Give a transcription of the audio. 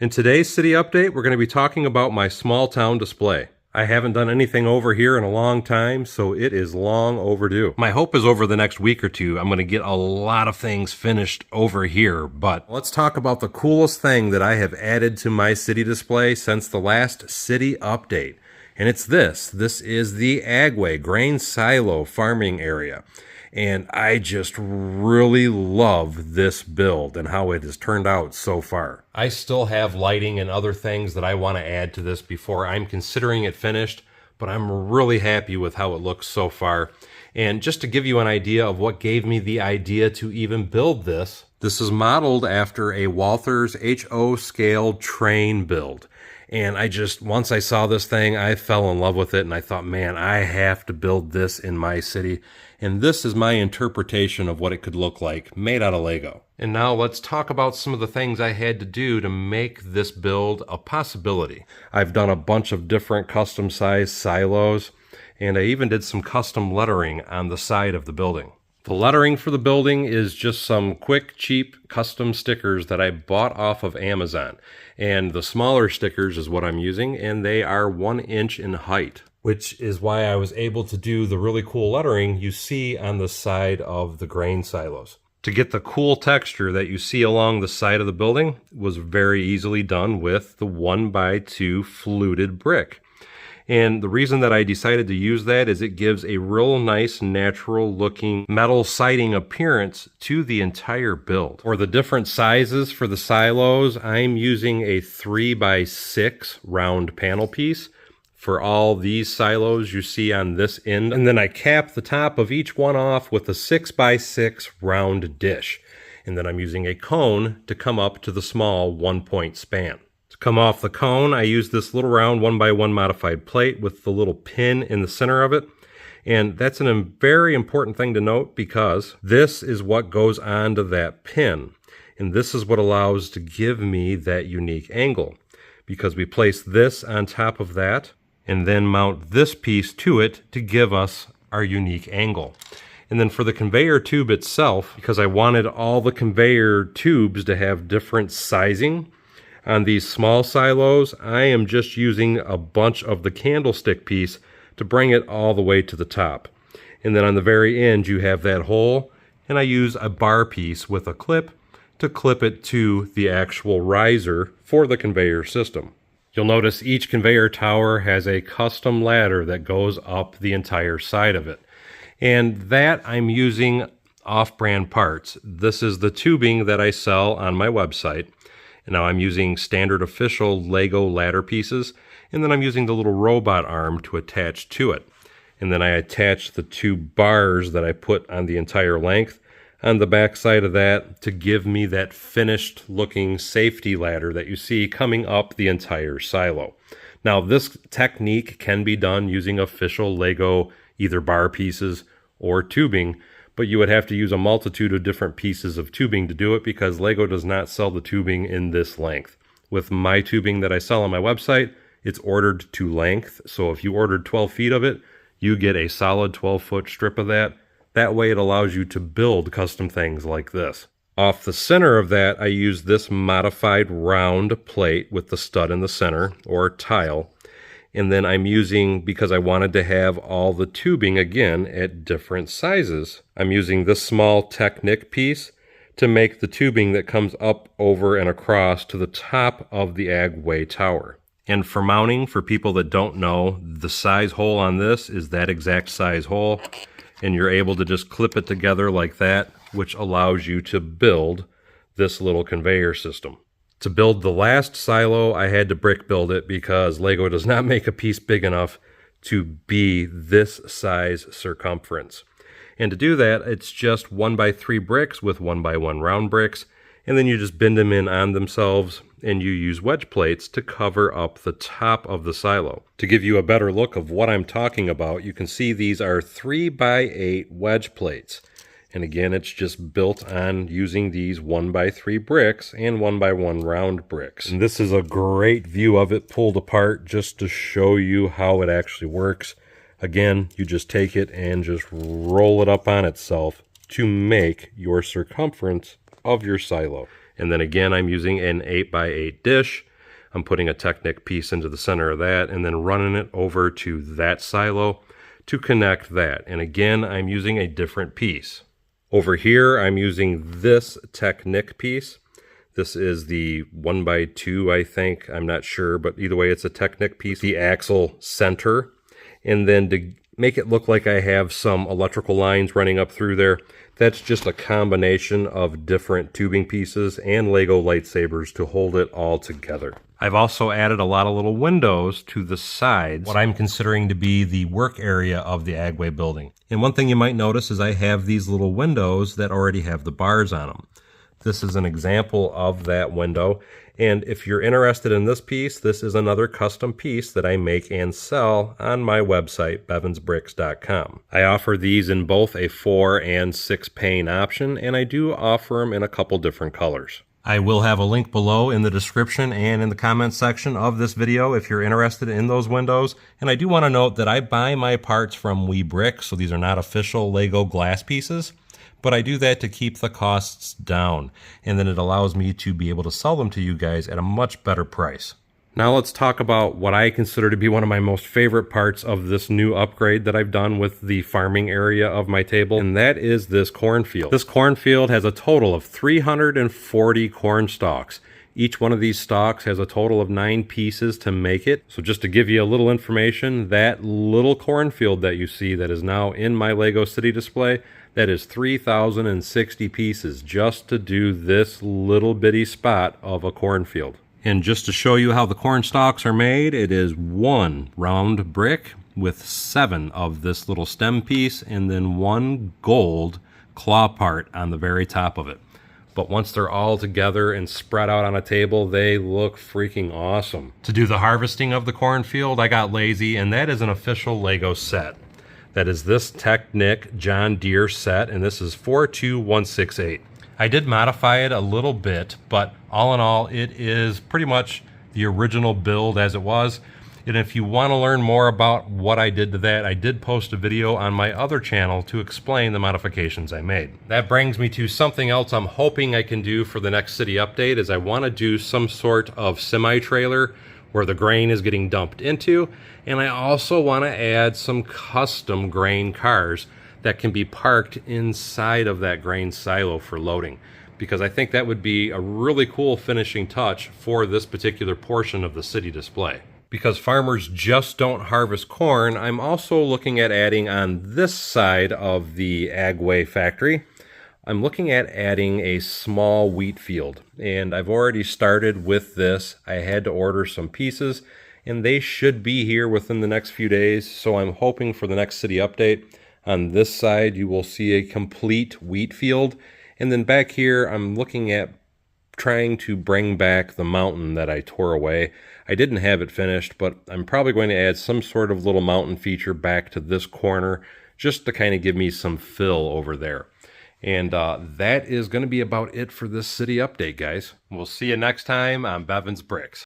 In today's city update, we're going to be talking about my small town display. I haven't done anything over here in a long time, so it is long overdue. My hope is over the next week or two, I'm going to get a lot of things finished over here, but let's talk about the coolest thing that I have added to my city display since the last city update. And it's this. This is the Agway grain silo farming area. And I just really love this build and how it has turned out so far. I still have lighting and other things that I want to add to this before I'm considering it finished, but I'm really happy with how it looks so far. And just to give you an idea of what gave me the idea to even build this, this is modeled after a Walthers HO scale train build. And once I saw this thing, I fell in love with it, and I thought, man, I have to build this in my city. And this is my interpretation of what it could look like, made out of Lego. And now let's talk about some of the things I had to do to make this build a possibility. I've done a bunch of different custom-sized silos, and I even did some custom lettering on the side of the building. The lettering for the building is just some quick, cheap custom stickers that I bought off of Amazon. And the smaller stickers is what I'm using, and they are 1 inch in height, which is why I was able to do the really cool lettering you see on the side of the grain silos. To get the cool texture that you see along the side of the building was very easily done with the 1x2 fluted brick. And the reason that I decided to use that is it gives a real nice natural looking metal siding appearance to the entire build. For the different sizes for the silos, I'm using a 3x6 round panel piece for all these silos you see on this end. And then I cap the top of each one off with a 6x6 round dish. And then I'm using a cone to come up to the small 1-point span. To come off the cone, I use this little round 1x1 modified plate with the little pin in the center of it. And that's a very important thing to note because this is what goes onto that pin. And this is what allows to give me that unique angle. Because we place this on top of that and then mount this piece to it to give us our unique angle. And then for the conveyor tube itself, because I wanted all the conveyor tubes to have different sizing, on these small silos, I am just using a bunch of the candlestick piece to bring it all the way to the top. And then on the very end, you have that hole, and I use a bar piece with a clip to clip it to the actual riser for the conveyor system. You'll notice each conveyor tower has a custom ladder that goes up the entire side of it. And that I'm using off-brand parts. This is the tubing that I sell on my website. And now I'm using standard official Lego ladder pieces, and then I'm using the little robot arm to attach to it. And then I attach the 2 bars that I put on the entire length on the back side of that to give me that finished looking safety ladder that you see coming up the entire silo. Now this technique can be done using official Lego either bar pieces or tubing, but you would have to use a multitude of different pieces of tubing to do it because Lego does not sell the tubing in this length. With my tubing that I sell on my website, it's ordered to length. So if you ordered 12 feet of it, you get a solid 12-foot strip of that. That way it allows you to build custom things like this. Off the center of that, I use this modified round plate with the stud in the center, or tile. And then I'm using, because I wanted to have all the tubing again at different sizes, I'm using this small Technic piece to make the tubing that comes up, over, and across to the top of the Agway tower. And for mounting, for people that don't know, the size hole on this is that exact size hole. And you're able to just clip it together like that, which allows you to build this little conveyor system. To build the last silo, I had to brick build it because Lego does not make a piece big enough to be this size circumference. And to do that, it's just 1x3 bricks with 1x1 round bricks, and then you just bend them in on themselves, and you use wedge plates to cover up the top of the silo. To give you a better look of what I'm talking about, you can see these are 3x8 wedge plates. And again, it's just built on using these 1x3 bricks and 1x1 round bricks. And this is a great view of it pulled apart just to show you how it actually works. Again, you just take it and just roll it up on itself to make your circumference of your silo. And then again, I'm using an 8x8 dish I'm putting a Technic piece into the center of that and then running it over to that silo to connect that. And again, I'm using a different piece. Over here, I'm using this Technic piece. This is the 1x2, I think. I'm not sure, but either way, it's a Technic piece. The axle center. And then to make it look like I have some electrical lines running up through there, that's just a combination of different tubing pieces and Lego lightsabers to hold it all together. I've also added a lot of little windows to the sides, what I'm considering to be the work area of the Agway building. And one thing you might notice is I have these little windows that already have the bars on them. This is an example of that window. And if you're interested in this piece, this is another custom piece that I make and sell on my website, bevinsbricks.com. I offer these in both a 4 and 6 pane option, and I do offer them in a couple different colors. I will have a link below in the description and in the comments section of this video if you're interested in those windows. And I do want to note that I buy my parts from Rebrickable, so these are not official Lego glass pieces. But I do that to keep the costs down, and then it allows me to be able to sell them to you guys at a much better price. Now let's talk about what I consider to be one of my most favorite parts of this new upgrade that I've done with the farming area of my table, and that is this cornfield. This cornfield has a total of 340 corn stalks. Each one of these stalks has a total of 9 pieces to make it. So just to give you a little information, that little cornfield that you see that is now in my Lego City display, that is 3,060 pieces just to do this little bitty spot of a cornfield. And just to show you how the corn stalks are made, it is 1 round brick with 7 of this little stem piece and then 1 gold claw part on the very top of it. But once they're all together and spread out on a table, they look freaking awesome. To do the harvesting of the cornfield, I got lazy, and that is an official Lego set. That is this Technic John Deere set, and this is 42168. I did modify it a little bit, but all in all, it is pretty much the original build as it was. And if you want to learn more about what I did to that, I did post a video on my other channel to explain the modifications I made. That brings me to something else I'm hoping I can do for the next city update, is I want to do some sort of semi-trailer where the grain is getting dumped into, and I also want to add some custom grain cars that can be parked inside of that grain silo for loading, because I think that would be a really cool finishing touch for this particular portion of the city display. Because farmers just don't harvest corn, I'm also looking at adding on this side of the Agway factory, I'm looking at adding a small wheat field, and I've already started with this. I had to order some pieces, and they should be here within the next few days, so I'm hoping for the next city update. On this side, you will see a complete wheat field, and then back here, I'm looking at trying to bring back the mountain that I tore away. I didn't have it finished, but I'm probably going to add some sort of little mountain feature back to this corner, just to kind of give me some fill over there. And that is going to be about it for this city update, guys. We'll see you next time on Bevins Bricks.